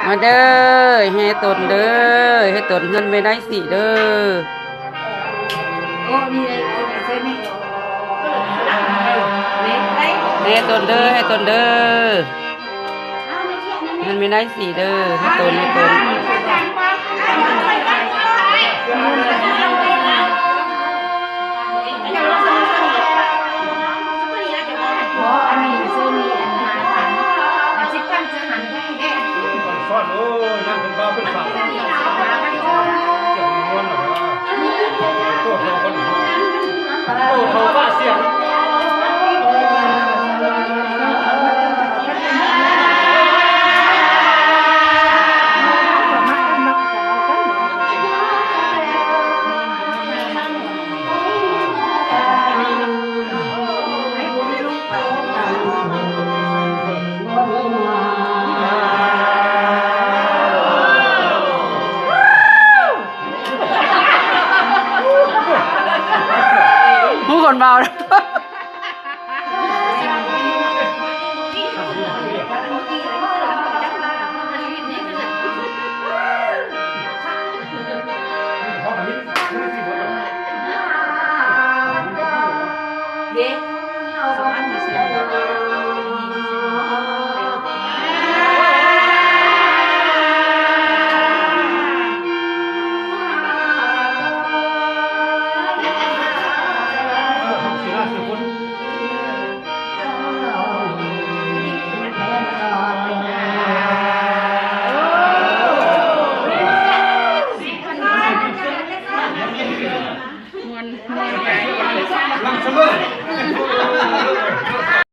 มาเด้อให้ตนเด้อให้ตนเงินไม่ได้สิเด้อให้ตนเด้อให้ตนเด้อเงินไม่ได้สิเด้อให้ตนให้ตนซ่อนโอ้ยนั่งเป็นบ้าเป็นฝ่าเกี่ยวม้วนหรอโอ้โหคนโอ้โหบ้าเสียงผู้คนเบา